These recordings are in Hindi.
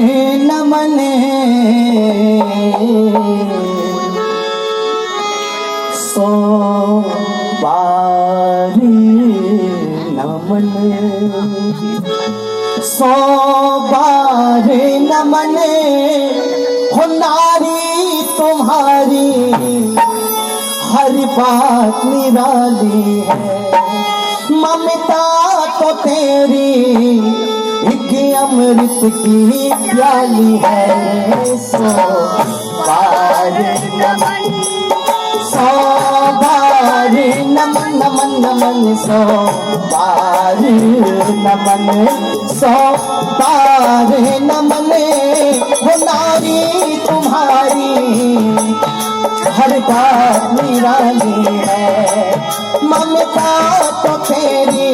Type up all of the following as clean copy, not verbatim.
नमन सौ बार नमन, सौ बार नमन हो नारी तुम्हारी, हर बात निराली है। ममता तो तेरी एक अमृत की प्याली है। सौ बार नमन, सौ बार नमन नमन नमन, सौ बार नमन, सौ बार नमन हो नारी तुम्हारी, हर बात निराली है। ममता तो तेरी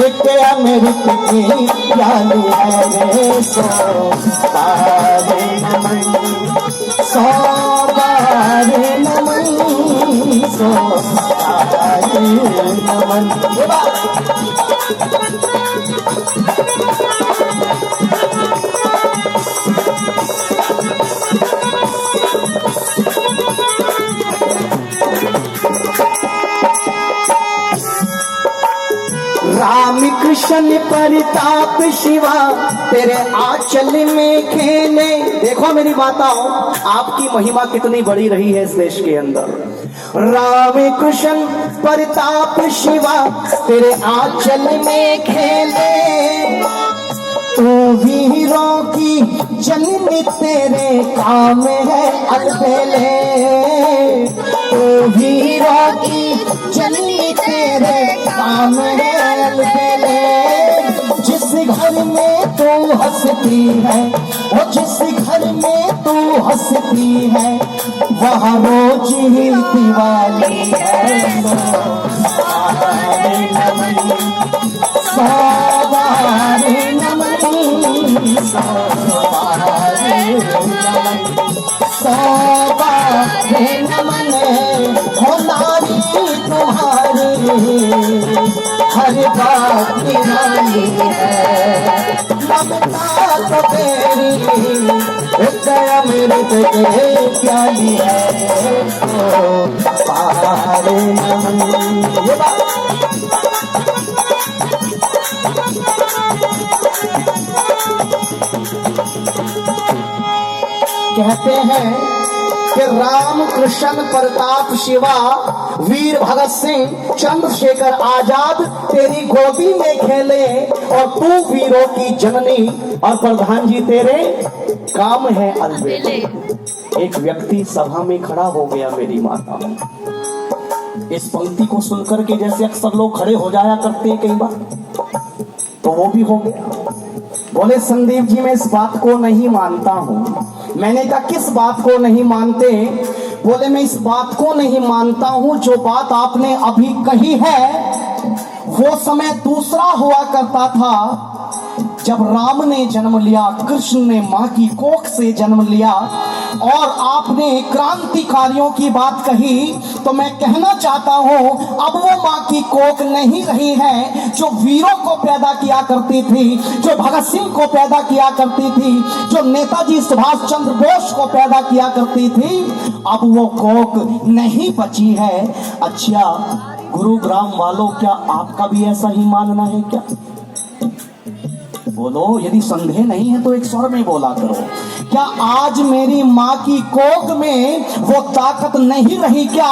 एक अमृत की प्याली है। सौ बार नमन, सौ बार नमन, सौ बार नमन। राम कृष्ण परिताप शिवा तेरे आंचल में खेले। देखो मेरी माताओं, आपकी महिमा कितनी बड़ी रही है इस देश के अंदर। राम कृष्ण परिताप शिवा तेरे आंचल में खेले, तू वीरों की जननी तेरे काम है अलबेले, तू वीरों की जननी तेरे काम है अलबेले। जिस घर में तू हंसती है, और जिस घर में तू हंसती है, वहाँ रोज ही दिवाली है। सौ बार नमन, सौ बार नमन, सौ बार नमन हो नारी तुम्हारी, हर बात निराली है। ममता तो तेरी एक अमृत की प्याली है। सौ बार नमन। कहते हैं कि राम कृष्ण प्रताप शिवा वीर भगत सिंह चंद्रशेखर आजाद तेरी गोदी में खेले, और तू वीरों की जननी, और प्रधान जी तेरे काम है अलबेले। एक व्यक्ति सभा में खड़ा हो गया मेरी माता। इस पंक्ति को सुनकर के जैसे अक्सर लोग खड़े हो जाया करते हैं कई बार, तो वो भी हो गया। बोले संदीप जी मैं इस बात को नहीं मानता हूँ। मैंने कहा किस बात को नहीं मानते? बोले मैं इस बात को नहीं मानता हूँ जो बात आपने अभी कही है वो समय दूसरा हुआ करता था। जब राम ने जन्म लिया, कृष्ण ने माँ की कोख से जन्म लिया, और आपने क्रांतिकारियों की बात कही, तो मैं कहना चाहता हूँ अब वो माँ की कोख नहीं रही है जो वीरों को पैदा किया करती थी, जो भगत सिंह को पैदा किया करती थी, जो नेताजी सुभाष चंद्र बोस को पैदा किया करती थी। अब वो कोख नहीं बची है। अच्छा गुरुग्राम वालों, क्या आपका भी ऐसा ही मानना है क्या? बोलो, यदि संदेह नहीं है तो एक स्वर में बोला करो। क्या आज मेरी माँ की कोख में वो ताकत नहीं रही क्या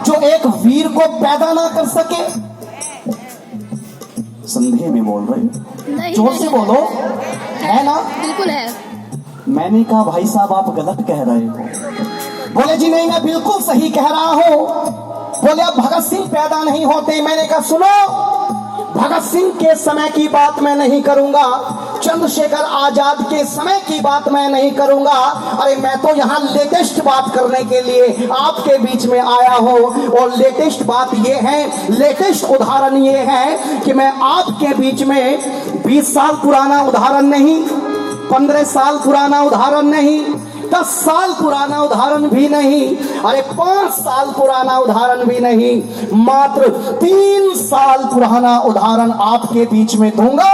जो एक वीर को पैदा ना कर सके? संदेह में बोल रहे, जोर से बोलो, है ना? बिल्कुल है। मैंने कहा भाई साहब आप गलत कह रहे हो। बोले जी नहीं मैं बिल्कुल सही कह रहा हूँ। बोले अब भगत सिंह पैदा नहीं होते। मैंने कहा सुनो, भगत सिंह के समय की बात मैं नहीं करूंगा, चंद्रशेखर आजाद के समय की बात मैं नहीं करूंगा। अरे मैं तो यहाँ लेटेस्ट बात करने के लिए आपके बीच में आया हूँ, और लेटेस्ट बात ये है, लेटेस्ट उदाहरण ये है कि मैं आपके बीच में 20 साल पुराना उदाहरण नहीं, 15 साल पुराना उदाहरण नहीं, 10 साल पुराना उदाहरण भी नहीं, अरे 5 साल पुराना उदाहरण भी नहीं, मात्र 3 साल पुराना उदाहरण आपके बीच में दूंगा।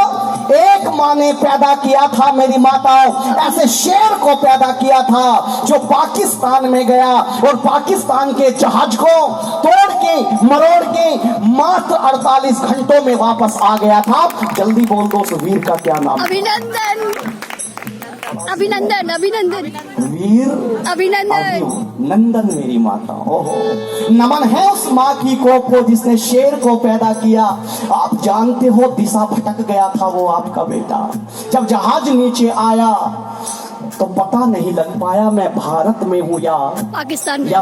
एक माँ ने पैदा किया था मेरी माताओं, ऐसे शेर को पैदा किया था जो पाकिस्तान में गया और पाकिस्तान के जहाज को तोड़ के मरोड़ के मात्र 48 घंटों में वापस आ गया था। जल्दी बोल दो उस वीर का क्या नाम? अभिनंदन, अभिनंदन, अभिनंदन, वीर अभिनंदन। नंदन मेरी माता। ओहो, नमन है उस माँ की कोख को जिसने शेर को पैदा किया। आप जानते हो दिशा भटक गया था वो आपका बेटा। जब जहाज नीचे आया तो पता नहीं लग पाया मैं भारत में हूँ या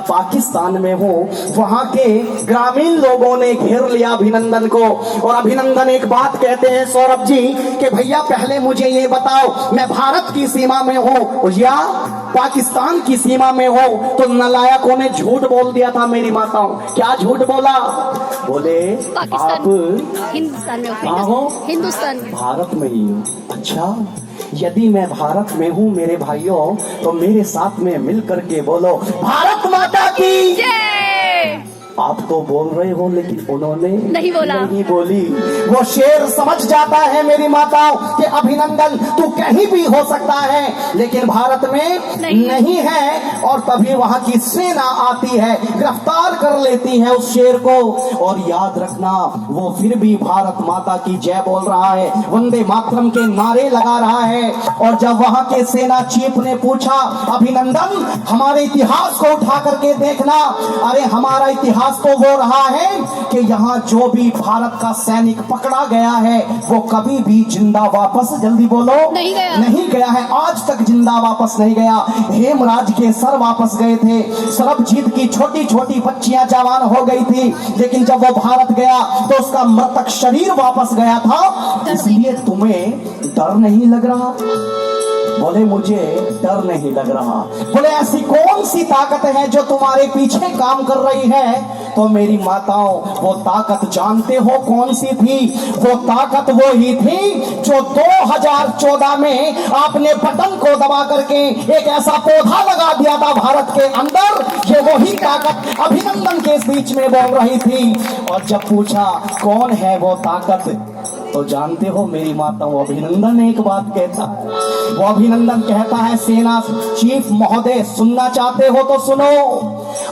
पाकिस्तान में हूँ। वहाँ के ग्रामीण लोगों ने घेर लिया अभिनंदन को और अभिनंदन एक बात कहते हैं सौरभ जी कि भैया पहले मुझे ये बताओ मैं भारत की सीमा में हूँ या पाकिस्तान की सीमा में हूँ। तो नलायकों ने झूठ बोल दिया था मेरी माताओं। क्या झूठ बोला? बोले आप हिंदुस्तान में हो, हिंदुस्तान भारत में ही हूँ। अच्छा, यदि मैं भारत में हूँ मेरे भाइयों तो मेरे साथ में मिल करके बोलो भारत माता की जय। आप तो बोल रहे हो लेकिन उन्होंने नहीं बोला, नहीं बोली। वो शेर समझ जाता है मेरी माताओं कि अभिनंदन तू कहीं भी हो सकता है लेकिन भारत में नहीं है। और तभी वहाँ की सेना आती है, गिरफ्तार कर लेती है उस शेर को। और याद रखना वो फिर भी भारत माता की जय बोल रहा है, वंदे मातरम के नारे लगा रहा है। और जब वहाँ के सेना चीफ ने पूछा अभिनंदन हमारे इतिहास को उठा करके देखना, अरे हमारा इतिहास तो वो रहा है कि यहाँ जो भी भारत का सैनिक पकड़ा गया है वो कभी भी जिंदा वापस, जल्दी बोलो, नहीं गया है। आज तक जिंदा वापस नहीं गया। हेमराज के सर वापस गए थे, सरबजीत की छोटी छोटी बच्चियां जवान हो गई थी, लेकिन जब वो भारत गया तो उसका मृतक शरीर वापस गया था। इसलिए तुम्हें डर नहीं लग रहा? बोले मुझे डर नहीं लग रहा। बोले ऐसी कौन सी ताकत है जो तुम्हारे पीछे काम कर रही है? तो मेरी माताओं वो ताकत जानते हो कौन सी थी? वो ताकत वो ही थी जो 2014 में आपने बटन को दबा करके एक ऐसा पौधा लगा दिया था भारत के अंदर। ये वही ताकत अभिनंदन के बीच में बोल रही थी। और जब पूछा कौन है वो ताकत तो जानते हो मेरी माताओं अभिनंदन एक बात कहता है। वो अभिनंदन कहता है सेना चीफ महोदय सुनना चाहते हो तो सुनो।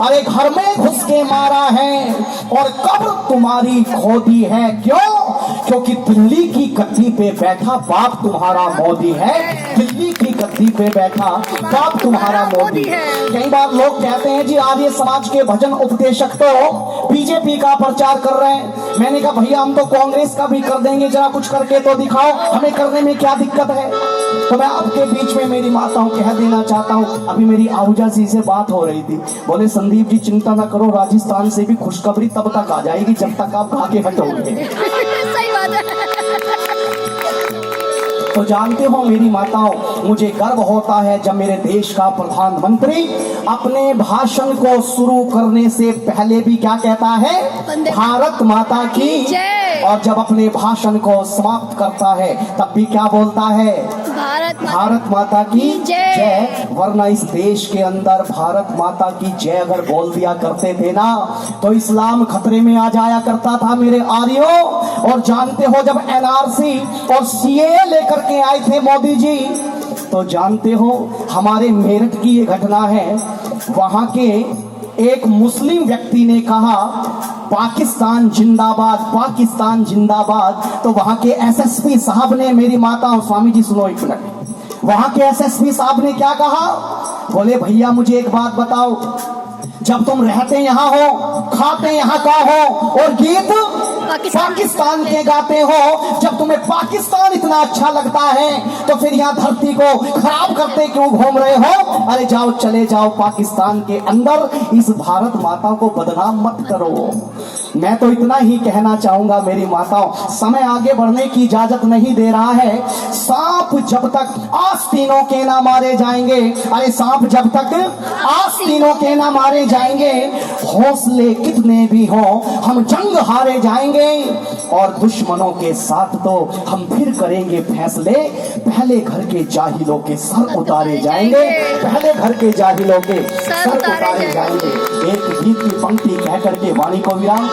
अरे घर में घुस के मारा है और कब्र तुम्हारी खोदी है। क्यों? क्योंकि दिल्ली की गद्दी पे बैठा बाप तुम्हारा मोदी है। दिल्ली की गद्दी पे बैठा बाप तुम्हारा मोदी है। कई बार लोग कहते हैं जी आर्य समाज के भजन उपदेशक तो बीजेपी का प्रचार कर रहे हैं। मैंने कहा भैया हम तो कांग्रेस का भी कर देंगे, जरा कुछ करके तो दिखाओ, हमें करने में क्या दिक्कत है? तो मैं आपके बीच में मेरी माताओं कह देना चाहता हूँ, अभी मेरी आहूजा जी से बात हो रही थी। बोले संदीप जी चिंता ना करो, राजस्थान से भी खुशखबरी तब तक आ जाएगी जब तक आप आगे हटोगे। सही बात है। तो जानते हो मेरी माताओं मुझे गर्व होता है जब मेरे देश का प्रधानमंत्री अपने भाषण को शुरू करने से पहले भी क्या कहता है? भारत माता की जय। और जब अपने भाषण को समाप्त करता है तब भी क्या बोलता है? भारत माता की जय। वरना इस देश के अंदर भारत माता की जय अगर बोल दिया करते थे ना तो इस्लाम खतरे में आ जाया करता था मेरे आर्यों। और जानते हो जब एनआरसी और सीएए लेकर के आए थे मोदी जी तो जानते हो हमारे मेरठ की ये घटना है। वहां के एक मुस्लिम व्यक्ति ने कहा पाकिस्तान जिंदाबाद, पाकिस्तान जिंदाबाद। तो वहां के एसएसपी साहब ने, मेरी माता स्वामी जी सुनो एक मिनट, वहां के एसएसपी साहब ने क्या कहा? बोले भैया मुझे एक बात बताओ, जब तुम रहते यहाँ हो, खाते यहाँ का हो और गीत पाकिस्तान के गाते हो, जब तुम्हें पाकिस्तान इतना अच्छा लगता है तो फिर यहाँ धरती को खराब करते क्यों घूम रहे हो? अरे जाओ, चले जाओ पाकिस्तान के अंदर, इस भारत माता को बदनाम मत करो। मैं तो इतना ही कहना चाहूंगा मेरी माताओं, समय आगे बढ़ने की इजाजत नहीं दे रहा है। सांप जब तक आस्तीनों के ना मारे जाएंगे, अरे सांप जब तक आस्तीनों के ना मारे जाएंगे, हौसले कितने भी हो हम जंग हारे जाएंगे। और दुश्मनों के साथ तो हम फिर करेंगे फैसले, पहले घर के जाहिलों के सर उतारे जाएंगे, पहले घर के जाहिलों के सर उतारे जाएंगे। एक गीत की पंक्ति कह करके वाणी को विराम।